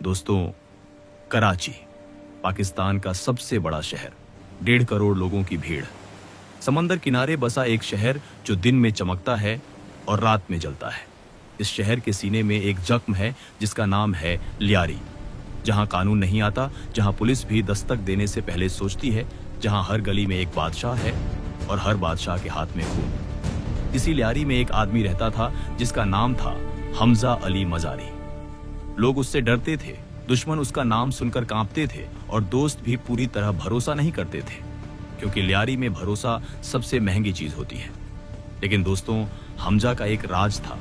दोस्तों, कराची पाकिस्तान का सबसे बड़ा शहर, 1.5 करोड़ लोगों की भीड़, समंदर किनारे बसा एक शहर जो दिन में चमकता है और रात में जलता है। इस शहर के सीने में एक जख्म है जिसका नाम है लियारी, जहां कानून नहीं आता, जहां पुलिस भी दस्तक देने से पहले सोचती है, जहां हर गली में एक बादशाह है और हर बादशाह के हाथ में खून। इसी लियारी में एक आदमी रहता था जिसका नाम था हमजा अली मजारी। लोग उससे डरते थे, दुश्मन उसका नाम सुनकर कांपते थे और दोस्त भी पूरी तरह भरोसा नहीं करते थे, क्योंकि लियारी में भरोसा सबसे महंगी चीज होती है। लेकिन दोस्तों, हमजा का एक राज था,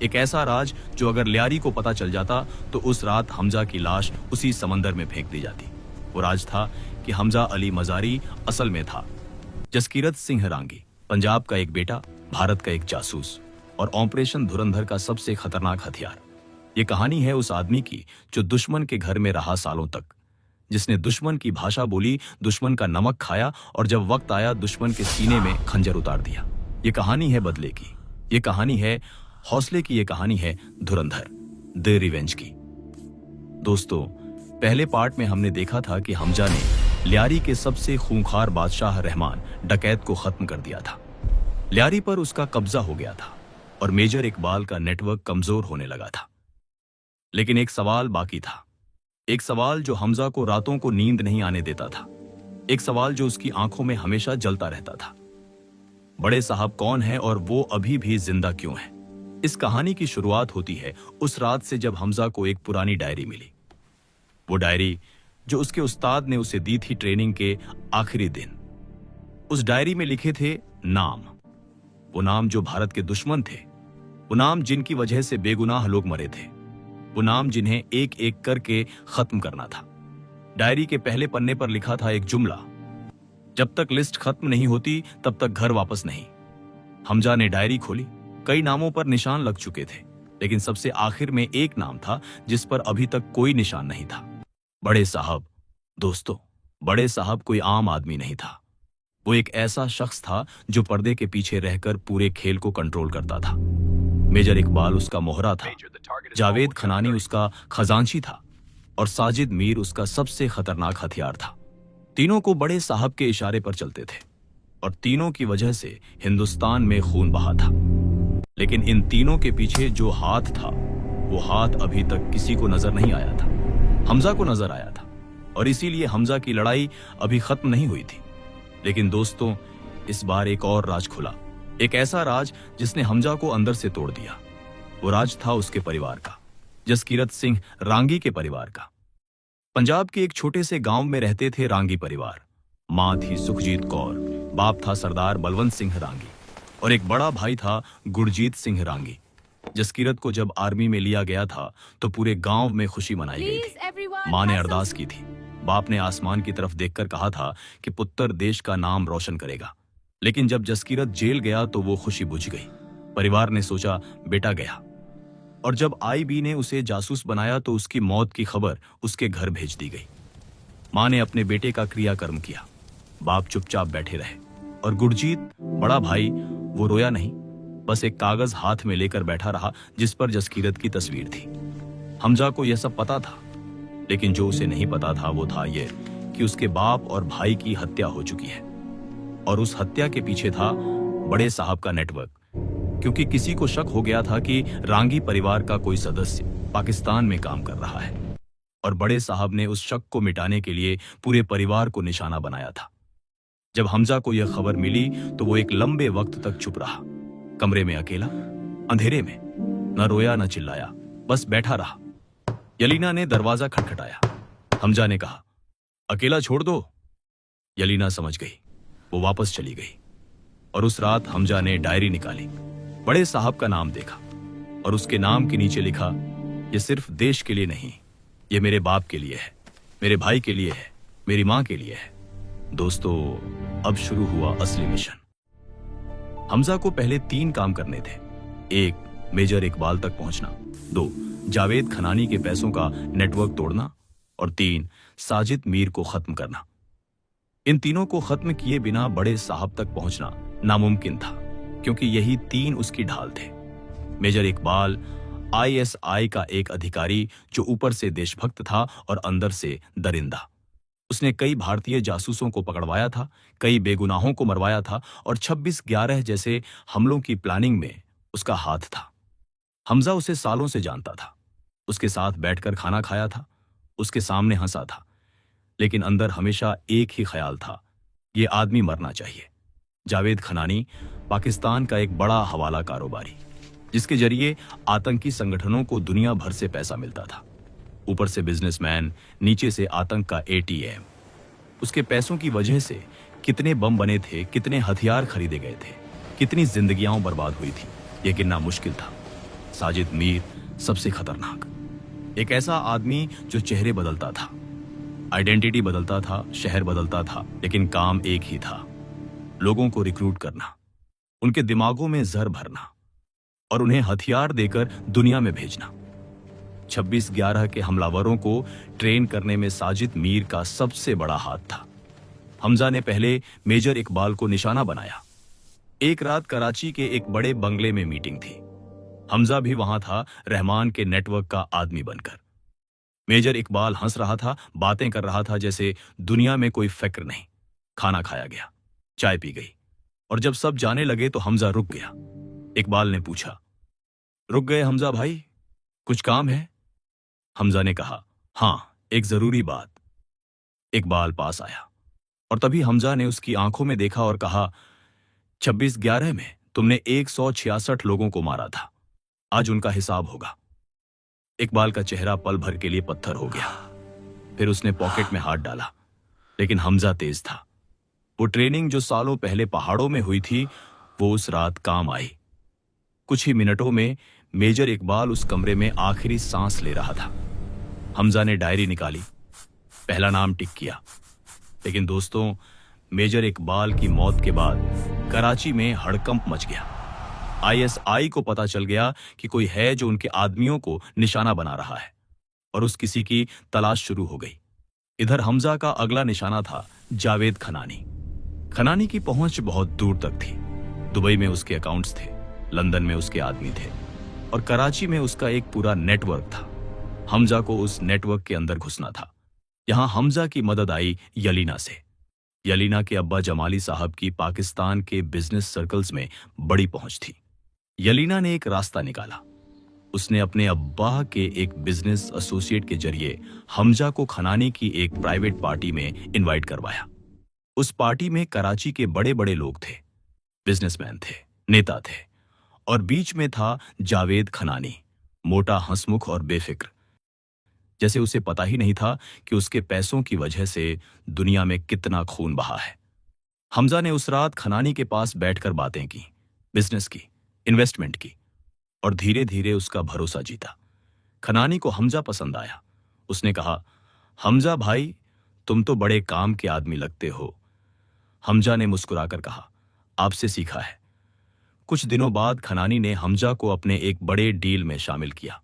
एक ऐसा राज जो अगर लियारी को पता चल जाता तो उस रात हमजा की लाश उसी समंदर में फेंक दी जाती। वो राज था कि हमजा अली मजारी असल में था जसकीरत सिंह रांगी, पंजाब का एक बेटा, भारत का एक जासूस और ऑपरेशन धुरंधर का सबसे खतरनाक हथियार। ये कहानी है उस आदमी की जो दुश्मन के घर में रहा सालों तक, जिसने दुश्मन की भाषा बोली, दुश्मन का नमक खाया और जब वक्त आया दुश्मन के सीने में खंजर उतार दिया। ये कहानी है बदले की, ये कहानी है हौसले की, ये कहानी है धुरंधर, द रिवेंज की। दोस्तों, पहले पार्ट में हमने देखा था कि हमजा ने लियारी के सबसे खूंखार बादशाह रहमान डकैत को खत्म कर दिया था। लियारी पर उसका कब्जा हो गया था और मेजर इकबाल का नेटवर्क कमजोर होने लगा था। लेकिन एक सवाल बाकी था, एक सवाल जो हमजा को रातों को नींद नहीं आने देता था, एक सवाल जो उसकी आंखों में हमेशा जलता रहता था। बड़े साहब कौन है और वो अभी भी जिंदा क्यों है? इस कहानी की शुरुआत होती है उस रात से जब हमजा को एक पुरानी डायरी मिली। वो डायरी जो उसके उस्ताद ने उसे दी थी ट्रेनिंग के आखिरी दिन। उस डायरी में लिखे थे नाम, वो नाम जो भारत के दुश्मन थे, वो नाम जिनकी वजह से बेगुनाह लोग मरे थे, वो नाम जिन्हें एक एक करके खत्म करना था। डायरी के पहले पन्ने पर लिखा था एक जुमला, जब तक लिस्ट खत्म नहीं होती तब तक घर वापस नहीं। हमजा ने डायरी खोली, कई नामों पर निशान लग चुके थे, लेकिन सबसे आखिर में एक नाम था जिस पर अभी तक कोई निशान नहीं था, बड़े साहब। दोस्तों, बड़े साहब कोई आम आदमी नहीं था, वो एक ऐसा शख्स था जो पर्दे के पीछे रहकर पूरे खेल को कंट्रोल करता था। मेजर इकबाल उसका मोहरा था, जावेद खनानी उसका खजांची था और साजिद मीर उसका सबसे खतरनाक हथियार था। तीनों को बड़े साहब के इशारे पर चलते थे और तीनों की वजह से हिंदुस्तान में खून बहा था। लेकिन इन तीनों के पीछे जो हाथ था, वो हाथ अभी तक किसी को नजर नहीं आया था। हमजा को नजर आया था और इसीलिए हमजा की लड़ाई अभी खत्म नहीं हुई थी। लेकिन दोस्तों, इस बार एक और राज खुला, एक ऐसा राज जिसने हमजा को अंदर से तोड़ दिया। वो राज था उसके परिवार का, जसकीरत सिंह रांगी के परिवार का। पंजाब के एक छोटे से गांव में रहते थे रांगी परिवार। मां थी सुखजीत कौर, बाप था सरदार बलवंत सिंह रांगी और एक बड़ा भाई था गुरजीत सिंह रांगी। जसकीरत को जब आर्मी में लिया गया था तो पूरे गांव में खुशी मनाई गई थी। मां ने अरदास की थी, बाप ने आसमान की तरफ देखकर कहा था कि पुत्र देश का नाम रोशन करेगा। लेकिन जब जसकीरत जेल गया तो वो खुशी बुझ गई। परिवार ने सोचा बेटा गया, और जब आईबी ने उसे जासूस बनाया तो उसकी मौत की खबर उसके घर भेज दी गई। मां ने अपने बेटे का क्रियाकर्म किया, बाप चुपचाप बैठे रहे और गुरजीत बड़ा भाई वो रोया नहीं, बस एक कागज हाथ में लेकर बैठा रहा जिस पर जसकीरत की तस्वीर थी। हमजा को यह सब पता था, लेकिन जो उसे नहीं पता था वो था यह कि उसके बाप और भाई की हत्या हो चुकी है और उस हत्या के पीछे था बड़े साहब का नेटवर्क, क्योंकि किसी को शक हो गया था कि रांगी परिवार का कोई सदस्य पाकिस्तान में काम कर रहा है और बड़े साहब ने उस शक को मिटाने के लिए पूरे परिवार को निशाना बनाया था। जब हमजा को यह खबर मिली तो वो एक लंबे वक्त तक चुप रहा, कमरे में अकेला, अंधेरे में, न रोया न चिल्लाया, बस बैठा रहा। यलीना ने दरवाजा खटखटाया। हमजा ने कहा, अकेला छोड़ दो। यलीना समझ गई, वो वापस चली गई और उस रात हमजा ने डायरी निकाली, बड़े साहब का नाम देखा और उसके नाम के नीचे लिखा, ये सिर्फ देश के लिए नहीं, ये मेरे बाप के लिए है, मेरे भाई के लिए है, मेरी मां के लिए है। दोस्तों, अब शुरू हुआ असली मिशन। हमजा को पहले 3 काम करने थे। 1, मेजर इकबाल तक पहुंचना। 2, जावेद खनानी के पैसों का नेटवर्क तोड़ना और 3, साजिद मीर को खत्म करना। इन तीनों को खत्म किए बिना बड़े साहब तक पहुंचना नामुमकिन था, क्योंकि यही 3 उसकी ढाल थे। मेजर इकबाल आईएसआई का एक अधिकारी जो ऊपर से देशभक्त था और अंदर से दरिंदा। उसने कई भारतीय जासूसों को पकड़वाया था, कई बेगुनाहों को मरवाया था और 26/11 जैसे हमलों की प्लानिंग में उसका हाथ था। हमजा उसे सालों से जानता था, उसके साथ बैठकर खाना खाया था, उसके सामने हंसा था, लेकिन अंदर हमेशा एक ही ख्याल था, ये आदमी मरना चाहिए। जावेद खनानी पाकिस्तान का एक बड़ा हवाला कारोबारी, जिसके जरिए आतंकी संगठनों को दुनिया भर से पैसा मिलता था। ऊपर से बिजनेसमैन, नीचे से आतंक का एटीएम। उसके पैसों की वजह से कितने बम बने थे, कितने हथियार खरीदे गए थे, कितनी जिंदगियां बर्बाद हुई थी, यह गिनना मुश्किल था। साजिद मीर सबसे खतरनाक, एक ऐसा आदमी जो चेहरे बदलता था, आइडेंटिटी बदलता था, शहर बदलता था, लेकिन काम एक ही था, लोगों को रिक्रूट करना, उनके दिमागों में जहर भरना और उन्हें हथियार देकर दुनिया में भेजना। 26/11 के हमलावरों को ट्रेन करने में साजिद मीर का सबसे बड़ा हाथ था। हमजा ने पहले मेजर इकबाल को निशाना बनाया। एक रात कराची के एक बड़े बंगले में मीटिंग थी। हमजा भी वहां था, रहमान के नेटवर्क का आदमी बनकर। मेजर इकबाल हंस रहा था, बातें कर रहा था जैसे दुनिया में कोई फिक्र नहीं। खाना खाया गया, चाय पी गई और जब सब जाने लगे तो हमजा रुक गया। इकबाल ने पूछा, रुक गए हमजा भाई, कुछ काम है? हमजा ने कहा, हां, एक जरूरी बात। इकबाल पास आया और तभी हमजा ने उसकी आंखों में देखा और कहा, 26/11 में तुमने 166 लोगों को मारा था, आज उनका हिसाब होगा। इकबाल का चेहरा पल भर के लिए पत्थर हो गया, फिर उसने पॉकेट में हाथ डाला, लेकिन हमजा तेज था। वो ट्रेनिंग जो सालों पहले पहाड़ों में हुई थी, वो उस रात काम आई। कुछ ही मिनटों में मेजर इकबाल उस कमरे में आखिरी सांस ले रहा था। हमजा ने डायरी निकाली, पहला नाम टिक किया। लेकिन दोस्तों, मेजर इकबाल की मौत के बाद कराची में हड़कंप मच गया। आईएसआई को पता चल गया कि कोई है जो उनके आदमियों को निशाना बना रहा है और उस किसी की तलाश शुरू हो गई। इधर हमजा का अगला निशाना था जावेद खनानी। खनानी की पहुंच बहुत दूर तक थी। दुबई में उसके अकाउंट्स थे, लंदन में उसके आदमी थे और कराची में उसका एक पूरा नेटवर्क था। हमजा को उस नेटवर्क के अंदर घुसना था। यहां हमजा की मदद आई यलीना से। यलीना के अब्बा जमाली साहब की पाकिस्तान के बिजनेस सर्कल्स में बड़ी पहुंच थी। यलीना ने एक रास्ता निकाला। उसने अपने अब्बा के एक बिजनेस एसोसिएट के जरिए हमजा को खनानी की एक प्राइवेट पार्टी में इनवाइट करवाया। उस पार्टी में कराची के बड़े बड़े लोग थे, बिजनेसमैन थे, नेता थे और बीच में था जावेद खनानी, मोटा, हंसमुख और बेफिक्र, जैसे उसे पता ही नहीं था कि उसके पैसों की वजह से दुनिया में कितना खून बहा है। हमजा ने उस रात खनानी के पास बैठकर बातें की, बिजनेस की, इन्वेस्टमेंट की और धीरे धीरे उसका भरोसा जीता। खनानी को हमजा पसंद आया। उसने कहा, हमजा भाई, तुम तो बड़े काम के आदमी लगते हो। हमजा ने मुस्कुराकर कहा, आपसे सीखा है। कुछ दिनों बाद खनानी ने हमजा को अपने एक बड़े डील में शामिल किया।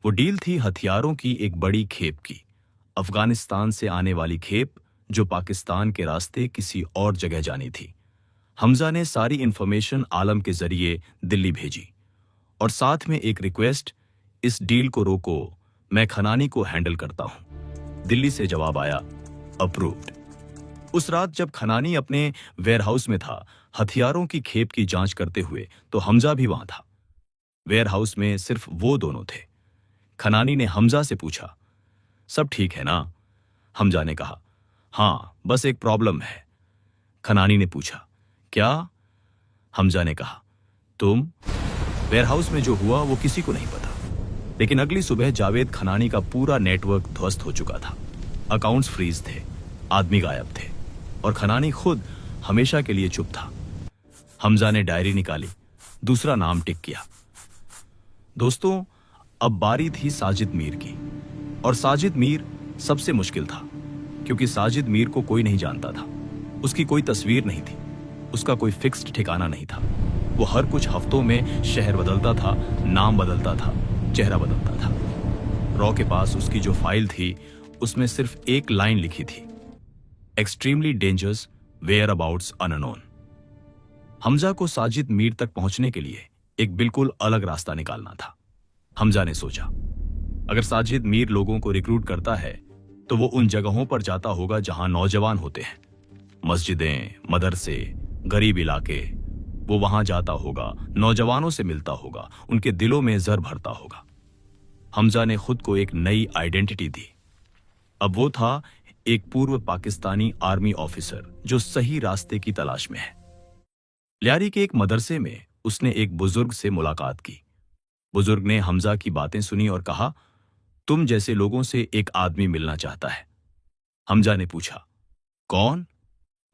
वो डील थी हथियारों की एक बड़ी खेप की, अफगानिस्तान से आने वाली खेप जो पाकिस्तान के रास्ते किसी और जगह जानी थी। हमजा ने सारी इंफॉर्मेशन आलम के जरिए दिल्ली भेजी और साथ में एक रिक्वेस्ट, इस डील को रोको, मैं खनानी को हैंडल करता हूं। दिल्ली से जवाब आया, अप्रूव्ड। उस रात जब खनानी अपने वेयरहाउस में था हथियारों की खेप की जांच करते हुए, तो हमजा भी वहां था। वेयरहाउस में सिर्फ वो दोनों थे। खनानी ने हमजा से पूछा, सब ठीक है ना? हमजा ने कहा, हां, बस एक प्रॉब्लम है। खनानी ने पूछा, क्या? हमजा ने कहा, तुम? वेयरहाउस में जो हुआ वो किसी को नहीं पता, लेकिन अगली सुबह जावेद खनानी का पूरा नेटवर्क ध्वस्त हो चुका था। अकाउंट्स फ्रीज थे, आदमी गायब थे और खनानी खुद हमेशा के लिए चुप था। हमजा ने डायरी निकाली, दूसरा नाम टिक किया। दोस्तों, अब बारी थी साजिद मीर की। और साजिद मीर सबसे मुश्किल था, क्योंकि साजिद मीर को कोई नहीं जानता था। उसकी कोई तस्वीर नहीं थी, उसका कोई फिक्स्ड ठिकाना नहीं था। वो हर कुछ हफ्तों में शहर बदलता था, नाम बदलता था, चेहरा बदलता था। रॉ के पास उसकी जो फाइल थी, उसमें सिर्फ एक लाइन लिखी थी, extremely dangerous, whereabouts unknown. Hamza को साजिद मीर तक पहुंचने के लिए एक बिल्कुल अलग रास्ता निकालना था। हमजा ने सोचा, अगर साजिद मीर लोगों को रिक्रूट करता है तो वो उन जगहों पर जाता होगा जहां नौजवान होते हैं, मस्जिदें, मदरसे, गरीब इलाके। वो वहां जाता होगा, नौजवानों से मिलता होगा, उनके दिलों में जर भरता होगा। हमजा ने खुद को एक नई आइडेंटिटी दी। अब वो था एक पूर्व पाकिस्तानी आर्मी ऑफिसर जो सही रास्ते की तलाश में है। लियारी के एक मदरसे में उसने एक बुजुर्ग से मुलाकात की। बुजुर्ग ने हमजा की बातें सुनी और कहा, तुम जैसे लोगों से एक आदमी मिलना चाहता है। हमजा ने पूछा, कौन?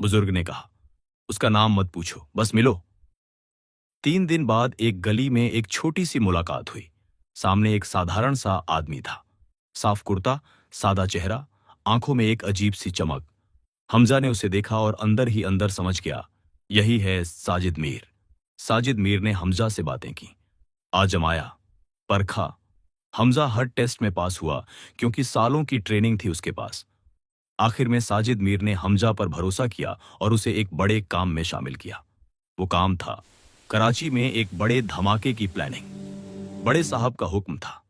बुजुर्ग ने कहा, उसका नाम मत पूछो, बस मिलो। 3 दिन बाद एक गली में एक छोटी सी मुलाकात हुई। सामने एक साधारण सा आदमी था, साफ कुर्ता, सादा चेहरा, आंखों में एक अजीब सी चमक। हमजा ने उसे देखा और अंदर ही अंदर समझ गया, यही है साजिद मीर। साजिद मीर ने हमजा से बातें की, आजमाया, परखा। हमजा हर टेस्ट में पास हुआ क्योंकि सालों की ट्रेनिंग थी उसके पास। आखिर में साजिद मीर ने हमजा पर भरोसा किया और उसे एक बड़े काम में शामिल किया। वो काम था कराची में एक बड़े धमाके की प्लानिंग। बड़े साहब का हुक्म था,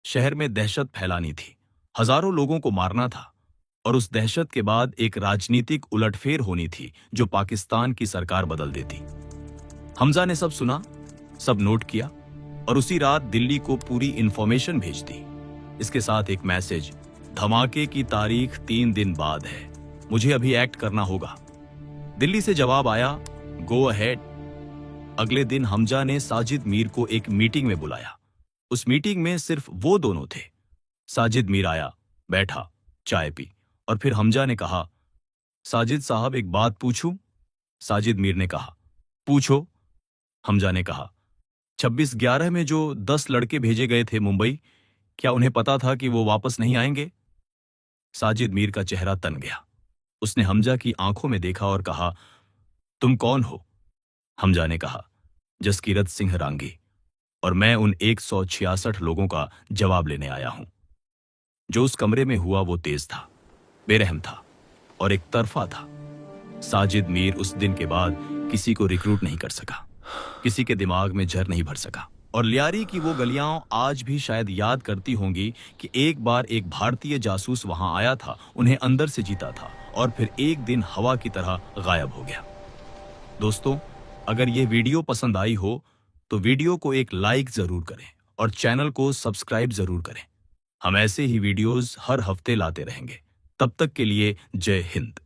शहर में दहशत फैलानी थी, हजारों लोगों को मारना था और उस दहशत के बाद एक राजनीतिक उलटफेर होनी थी जो पाकिस्तान की सरकार बदल देती। हमजा ने सब सुना, सब नोट किया और उसी रात दिल्ली को पूरी इंफॉर्मेशन भेज दी। इसके साथ एक मैसेज, धमाके की तारीख 3 दिन बाद है, मुझे अभी एक्ट करना होगा। दिल्ली से जवाब आया, गो अहेड। अगले दिन हमजा ने साजिद मीर को एक मीटिंग में बुलाया। उस मीटिंग में सिर्फ वो दोनों थे। साजिद मीर आया, बैठा, चाय पी और फिर हमजा ने कहा, साजिद साहब एक बात पूछूं? साजिद मीर ने कहा, पूछो। हमजा ने कहा, 26/11 में जो 10 लड़के भेजे गए थे मुंबई, क्या उन्हें पता था कि वो वापस नहीं आएंगे? साजिद मीर का चेहरा तन गया। उसने हमजा की आंखों में देखा और कहा, तुम कौन हो? हमजा ने कहा, जसकीरत सिंह रांगी, और मैं उन 166 लोगों का जवाब लेने आया हूं। जो उस कमरे में हुआ वो तेज था, बेरहम था और एक तरफा था। साजिद मीर उस दिन के बाद किसी को रिक्रूट नहीं कर सका, किसी के दिमाग में जर नहीं भर सका। और लियारी की वो गलियां आज भी शायद याद करती होंगी कि एक बार एक भारतीय जासूस वहां आया था, उन्हें अंदर से जीता था और फिर एक दिन हवा की तरह गायब हो गया। दोस्तों, अगर ये वीडियो पसंद आई हो तो वीडियो को एक लाइक जरूर करें और चैनल को सब्सक्राइब जरूर करें। हम ऐसे ही वीडियोस हर हफ्ते लाते रहेंगे। तब तक के लिए जय हिंद।